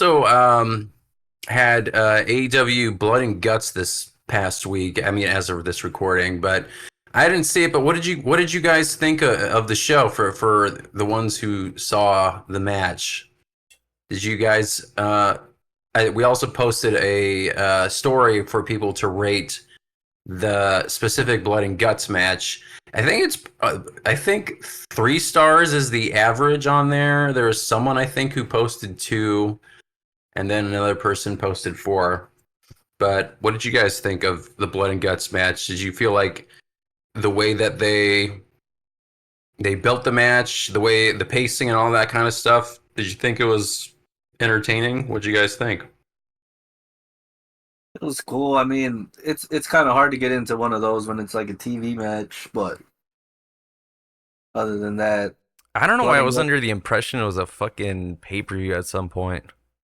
So, had AEW Blood and Guts this past week. I mean, as of this recording, but I didn't see it. But what did you guys think of the show for the ones who saw the match? Did you guys? We also posted a story for people to rate the specific Blood and Guts match. I think 3 stars is the average on there. There was someone I think who posted 2, and then another person posted 4. But what did you guys think of the Blood and Guts match? Did you feel like the way that they built the match, the way the pacing and all that kind of stuff? Did you think it was entertaining? What did you guys think? It was cool. I mean, it's kind of hard to get into one of those when it's like a TV match, but other than that, I don't know why I Blood was and under the impression it was a fucking pay-per-view at some point.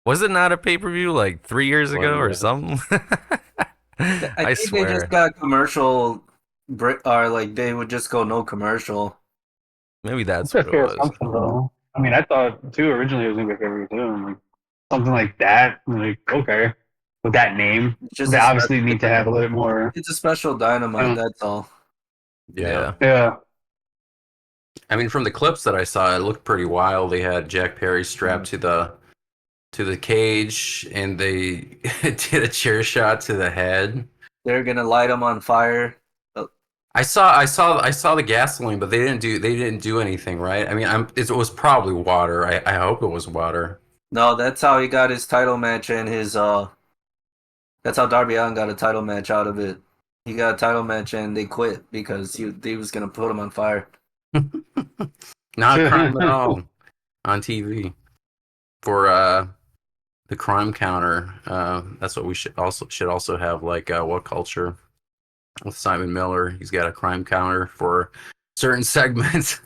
Was it not a pay-per-view like 3 years ago or something? I I think they just swear. got commercial break, or like they would just go no commercial. Maybe that's That's a what it fair was. assumption, though. I mean, I thought too originally it was gonna be a favorite too. And, like something like that, like okay, with that name, It's just they a obviously special, need to have a little bit more. it's a special dynamite. That's all. Yeah. Yeah, I mean, from the clips that I saw, it looked pretty wild. They had Jack Perry strapped to the cage, and they did a chair shot to the head. They're gonna light them on fire. I saw the gasoline, but they didn't do anything, right? I mean, it was probably water. I hope it was water. No, that's how he got his title match and his That's how Darby Allin got a title match out of it. He got a title match and they quit because he was gonna put him on fire. Not a crime at all on TV for the crime counter. That's what we should also have, like What Culture with Simon Miller. He's got a crime counter for certain segments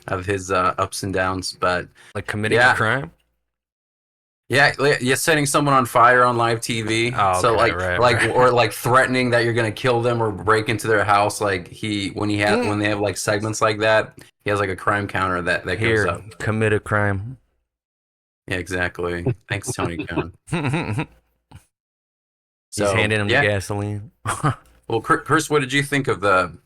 of his ups and downs. But Like committing Yeah. a crime? yeah, setting someone on fire on live TV. Oh, So okay, right. or like threatening that you're gonna kill them or break into their house. Like when they have like segments like that, he has like a crime counter that goes Here, up. commit a crime. Yeah, exactly. Thanks, Tony Khan. He's So handing him the yeah. gasoline. Well, Chris, what did you think of the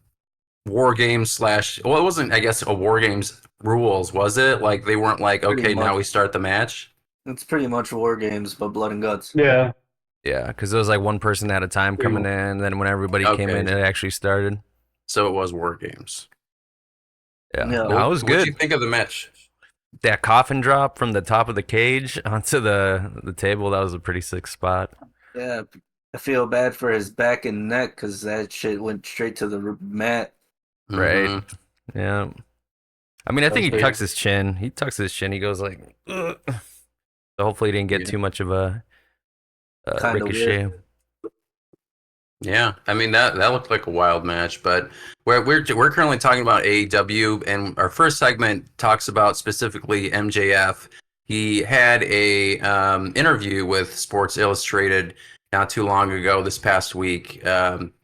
war games slash? Well, it wasn't, I guess, a war games rules, was it? Like they weren't like, Pretty okay, much. now we start the match. It's pretty much War Games, but blood and guts. yeah. Yeah, because it was like one person at a time coming in, and then when everybody came Okay. in, it actually started. So it was war games. Yeah, Yeah. no, it was What did good. you think of the match? That coffin drop from the top of the cage onto the table, that was a pretty sick spot. Yeah, I feel bad for his back and neck because that shit went straight to the mat. Right. Mhm. Yeah. I mean, I think he Okay. tucks his chin. He tucks his chin. He goes like, ugh. So hopefully he didn't get Yeah. too much of a Kinda ricochet. Yeah, I mean that looked like a wild match, but we're currently talking about AEW, and our first segment talks about specifically MJF. He had a interview with Sports Illustrated not too long ago, this past week,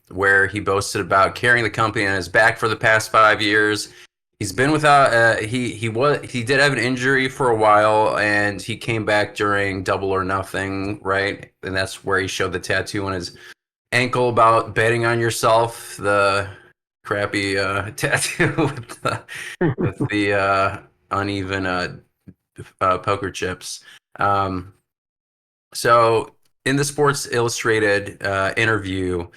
where he boasted about carrying the company on his back for the past 5 years. He's been without. He did have an injury for a while, and he came back during Double or Nothing, right? And that's where he showed the tattoo on his ankle about betting on yourself, the crappy tattoo with the uneven poker chips. So in the Sports Illustrated interview,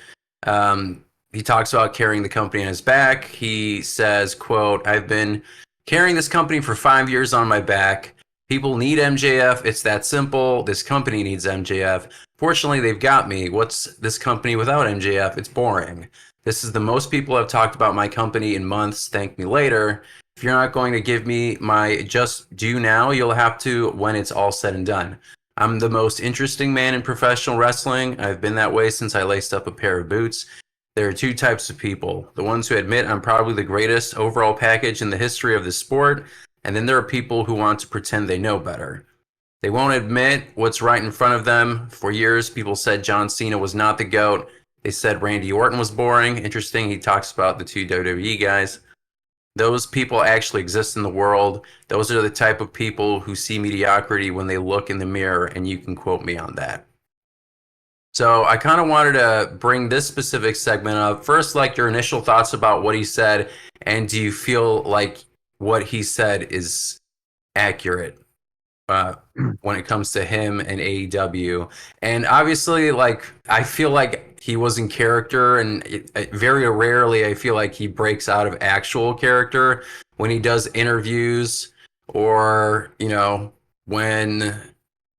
he talks about carrying the company on his back. He says, quote, "I've been carrying this company for 5 years on my back. People need MJF. It's that simple. This company needs MJF. Fortunately, they've got me. What's this company without MJF? It's boring. This is the most people have talked about my company in months. Thank me later. If you're not going to give me my just due now, you'll have to when it's all said and done. I'm the most interesting man in professional wrestling. I've been that way since I laced up a pair of boots. There are 2 types of people. The ones who admit I'm probably the greatest overall package in the history of the sport, and then there are people who want to pretend they know better. They won't admit what's right in front of them. For years, people said John Cena was not the GOAT. They said Randy Orton was boring. Interesting, he talks about the 2 WWE guys. those people actually exist in the world. Those are the type of people who see mediocrity when they look in the mirror, and you can quote me on that. So I kind of wanted to bring this specific segment up. First, like your initial thoughts about what he said, and do you feel like what he said is accurate when it comes to him and AEW? And obviously, like I feel like he was in character, and very rarely I feel like he breaks out of actual character when he does interviews, or when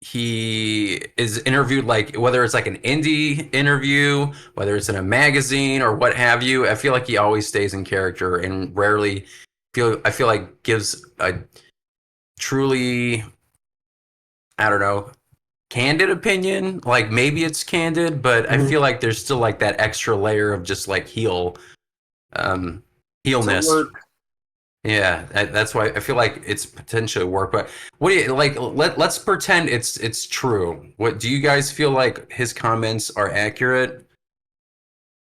he is interviewed, like whether it's like an indie interview, whether it's in a magazine or what have you. I feel like he always stays in character and rarely I feel like gives a truly, I don't know, candid opinion. Like maybe it's candid, but I feel like there's still like that extra layer of just like heelness. Yeah, that's why I feel like it's potentially work. But what do you like? Let's pretend it's true. What do you guys feel like his comments are accurate?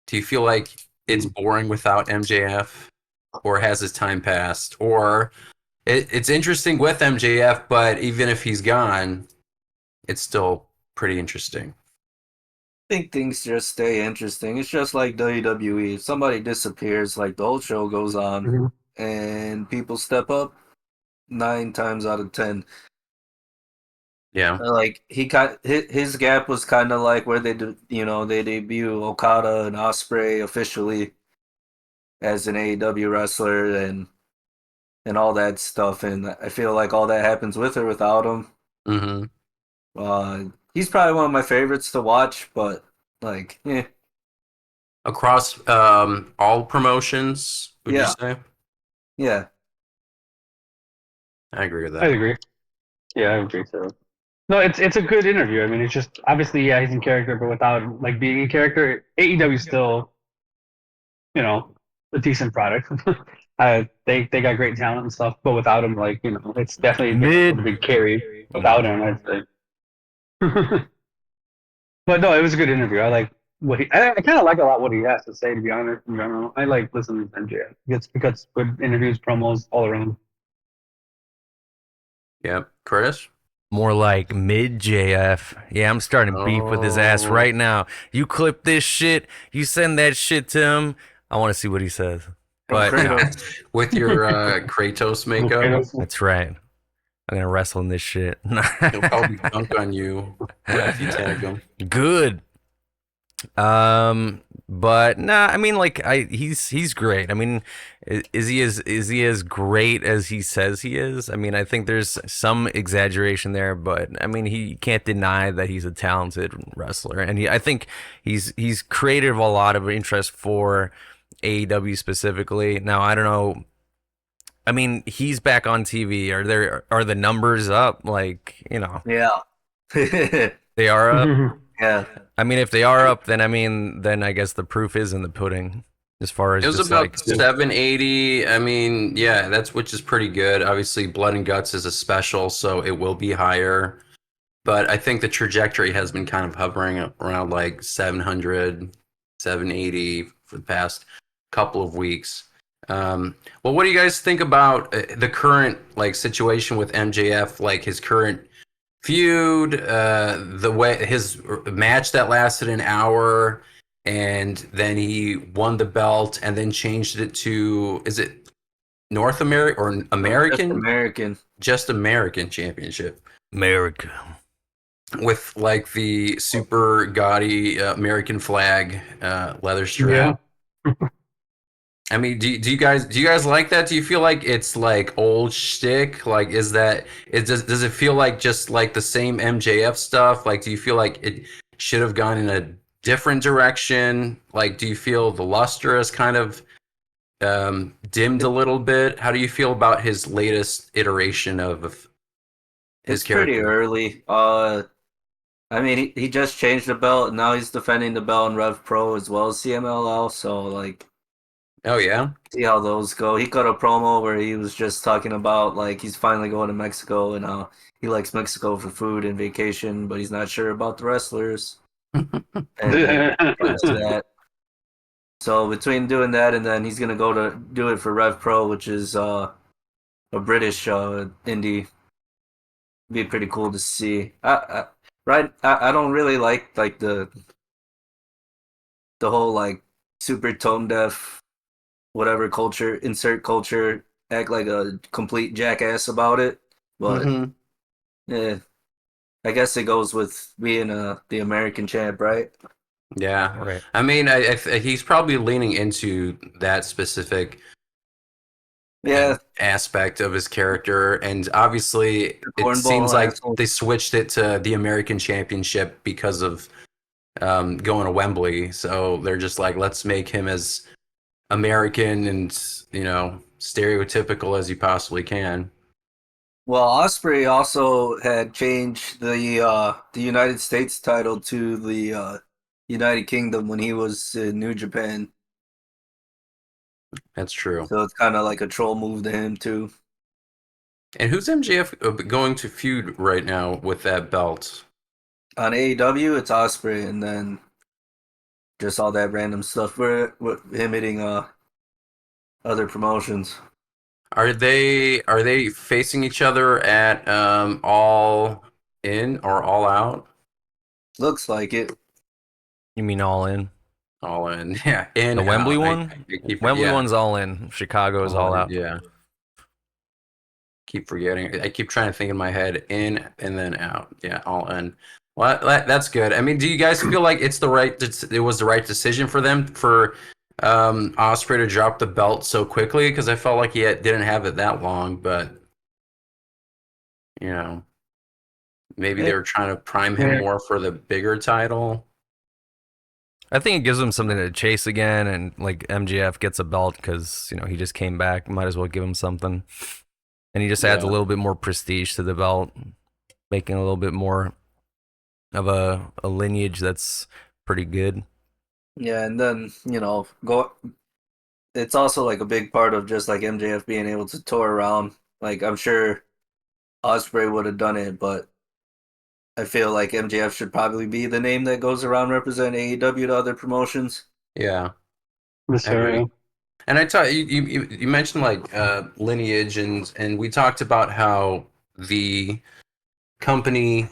Do you feel like it's boring without MJF, or has his time passed? Or it's interesting with MJF, but even if he's gone, it's still pretty interesting. I think things just stay interesting. It's just like WWE. If somebody disappears, like the whole show goes on, and people step up 9 times out of 10. Yeah. Like his gap was kind of like where they debut Okada and Ospreay officially as an AEW wrestler and all that stuff, and I feel like all that happens with or without him. He's probably one of my favorites to watch, but like, yeah. Across all promotions, would you say? Yeah. I agree with that. I agree. Yeah, I agree too. No, it's a good interview. I mean, it's just obviously he's in character, but without like being in character, AEW is still, a decent product. They got great talent and stuff, but without him, like it's definitely a big carry without him. I'd say. But no, it was a good interview. I like I kind of like a lot what he has to say. To be honest, in general, I like listening to MJF. Because good interviews, promos all around. Yeah, Curtis. More like mid JF. Yeah, I'm starting beef with his ass right now. You clip this shit, you send that shit to him. I want to see what he says. But with your Kratos makeup. That's right. I'm gonna wrestle in this shit. He'll probably dunk on you if you tag him. Good. But nah, I mean, like, he's great. I mean, is he as great as he says he is? I mean, I think there's some exaggeration there, but I mean, he can't deny that he's a talented wrestler, and I think he's created a lot of interest for AEW specifically. Now, I don't know. I mean, he's back on TV. Are the numbers up? Like, Yeah. they are up. Yeah. I mean, if they are up, then I guess the proof is in the pudding. As far as it was just about like 780. I mean, yeah, which is pretty good. Obviously, Blood and Guts is a special, so it will be higher. But I think the trajectory has been kind of hovering around like 700, 780 for the past couple of weeks. Well, what do you guys think about the current like situation with MJF, like his current feud, the way his match that lasted an hour, and then he won the belt and then changed it to, is it North America or American? Just American Championship. America. With like the super gaudy American flag leather strap. Yeah. I mean, do you guys like that? Do you feel like it's like old shtick? Like, does it feel like just like the same MJF stuff? Like, do you feel like it should have gone in a different direction? Like, do you feel the luster has kind of dimmed a little bit? How do you feel about his latest iteration of his character? Pretty early. I mean, he just changed the belt, and now he's defending the belt in Rev Pro as well as CMLL. So like. Oh yeah. See how those go. He cut a promo where he was just talking about like he's finally going to Mexico and how he likes Mexico for food and vacation, but he's not sure about the wrestlers. And that. So between doing that and then he's gonna go to do it for Rev Pro, which is a British indie, be pretty cool to see. I don't really like the whole like super tone deaf whatever culture, insert culture, act like a complete jackass about it. But Mm-hmm. yeah, I guess it goes with being the American champ, right? Yeah. Right. I mean, he's probably leaning into that specific Yeah, aspect of his character, and obviously, it seems cornball like asshole. they switched it to the American Championship because of going to Wembley. So they're just like, let's make him as American and stereotypical as you possibly can. Well, Osprey also had changed the United States title to the United Kingdom when he was in New Japan. That's true. So it's kind of like a troll move to him too. And who's MJF going to feud right now with that belt? On AEW, it's Osprey, and then just all that random stuff with him hitting other promotions. Are they facing each other at All In or All Out? Looks like it. You mean All In? All In, yeah, in The Wembley out. one? I keep Wembley yeah, one's All In. Chicago is All in, Out. yeah. Keep forgetting. I keep trying to think in my head in and then out. Yeah, All In. Well, that's good. I mean, do you guys feel like it was the right decision for them for Osprey to drop the belt so quickly? Because I felt like didn't have it that long, but you know, maybe they were trying to prime him more for the bigger title. I think it gives him something to chase again, and like MJF gets a belt because he just came back. Might as well give him something, and he just adds a Yeah. little bit more prestige to the belt, making a little bit more of a lineage that's pretty good. Yeah, and then go. It's also like a big part of just like MJF being able to tour around. Like I'm sure Osprey would have done it, but I feel like MJF should probably be the name that goes around representing AEW to other promotions. Yeah, Yes, I agree. sir. And I taught you mentioned like lineage, and we talked about how the company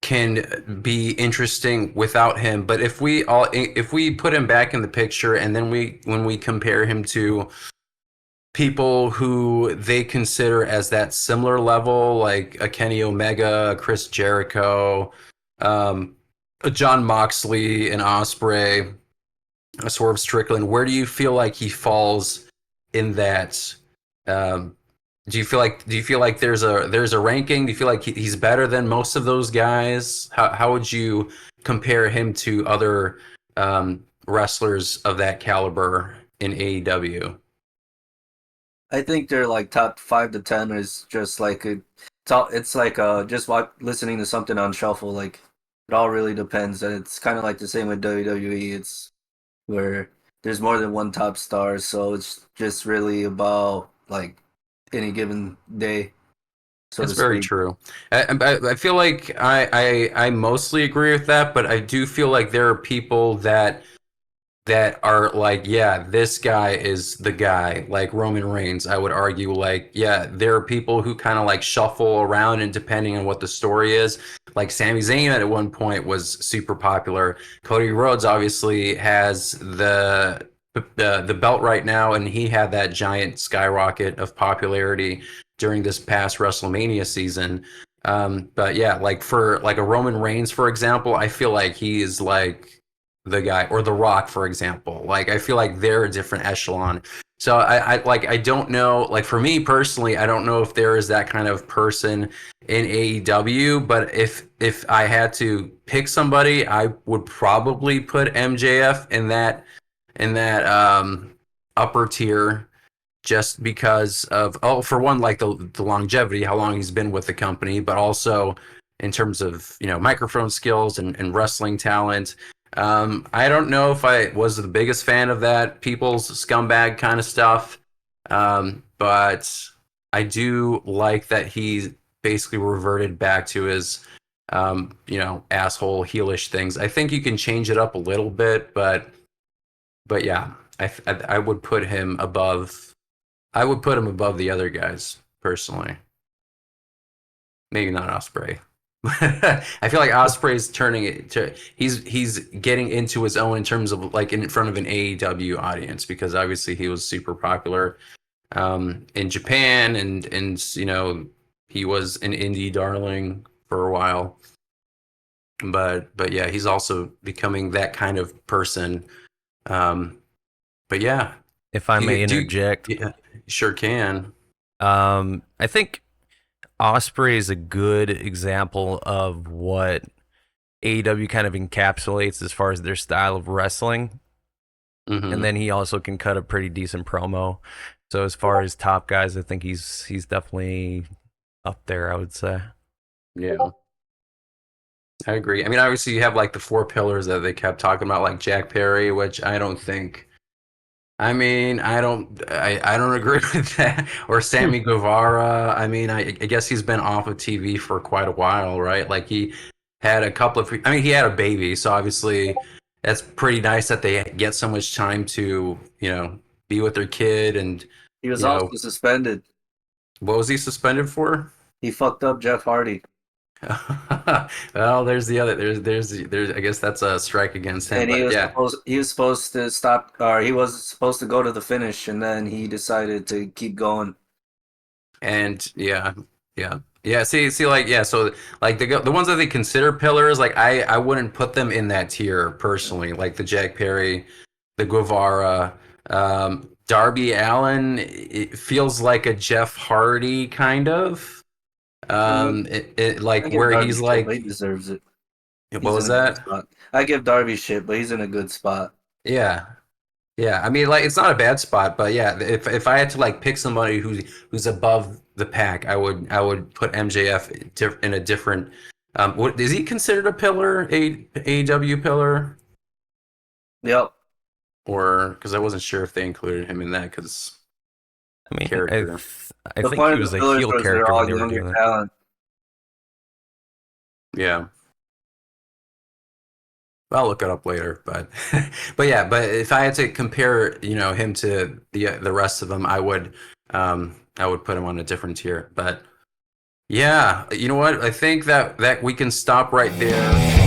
can be interesting without him. But if we put him back in the picture, and then when we compare him to people who they consider as that similar level, like a Kenny Omega, a Chris Jericho, a John Moxley, an Osprey, a Swerve Strickland, where do you feel like he falls in that? Um, do you feel like there's a ranking? Do you feel like he's better than most of those guys? How would you compare him to other wrestlers of that caliber in AEW? I think they're like top 5 to 10 is just like it's like just listening to something on shuffle. Like it all really depends, and it's kind of like the same with WWE. It's where there's more than one top star, so it's just really about like any given day, so That's to very speak. true. I feel like I mostly agree with that, but I do feel like there are people that are like, yeah, this guy is the guy, like Roman Reigns. I would argue, like, yeah, there are people who kind of like shuffle around, and depending on what the story is, like Sami Zayn at one point was super popular. Cody Rhodes obviously has the belt right now, and he had that giant skyrocket of popularity during this past WrestleMania season. But yeah, like for like a Roman Reigns, for example, I feel like he is like the guy, or The Rock, for example. Like I feel like they're a different echelon. So I don't know. Like for me personally, I don't know if there is that kind of person in AEW. But if I had to pick somebody, I would probably put MJF in that upper tier, just because of, oh, for one, like the longevity, how long he's been with the company, but also in terms of microphone skills and wrestling talent. I don't know if I was the biggest fan of that people's scumbag kind of stuff, but I do like that he basically reverted back to his asshole heelish things. I think you can change it up a little bit, but but yeah, I would put him above. I would put him above the other guys personally. Maybe not Osprey. I feel like Osprey's turning it to he's getting into his own in terms of like in front of an AEW audience because obviously he was super popular in Japan and you know he was an indie darling for a while. But yeah, he's also becoming that kind of person. But yeah, If I may interject, yeah, sure can. I think Osprey is a good example of what AEW kind of encapsulates as far as their style of wrestling. Mm-hmm. And then he also can cut a pretty decent promo. So as far as top guys, I think he's definitely up there, I would say. Yeah. I agree. I mean, obviously you have like the four pillars that they kept talking about, like Jack Perry, which I don't think. I mean, I don't agree with that. Or Sammy Guevara. I mean, I guess he's been off of TV for quite a while, right? Like he had a couple of. I mean, he had a baby, so obviously that's pretty nice that they get so much time to be with their kid and He was you also know suspended. what was he suspended for? He fucked up Jeff Hardy. Well, there's the other. There's. I guess that's a strike against him. And But yeah, he was supposed to stop, or he was supposed to go to the finish, and then he decided to keep going. and yeah. See, like yeah. So like the ones that they consider pillars, like I wouldn't put them in that tier personally. Like the Jack Perry, the Guevara, Darby Allin. It feels like a Jeff Hardy kind of. I Like give where Darby he's shit, like, but he deserves it. what He's was in a good that? spot. I give Darby shit, but he's in a good spot. Yeah. Yeah, I mean, like it's not a bad spot, but yeah, if I had to like pick somebody who's above the pack, I would put MJF in a different. What is he considered a pillar, a AEW pillar, Yep. or because I wasn't sure if they included him in that because I mean, character. I The think point he of was the a pillars heel was they're character when all they were younger doing that. talent. Yeah, I'll look it up later, but but if I had to compare, him to the rest of them, I would put him on a different tier, but. Yeah, you know what? I think that we can stop right there.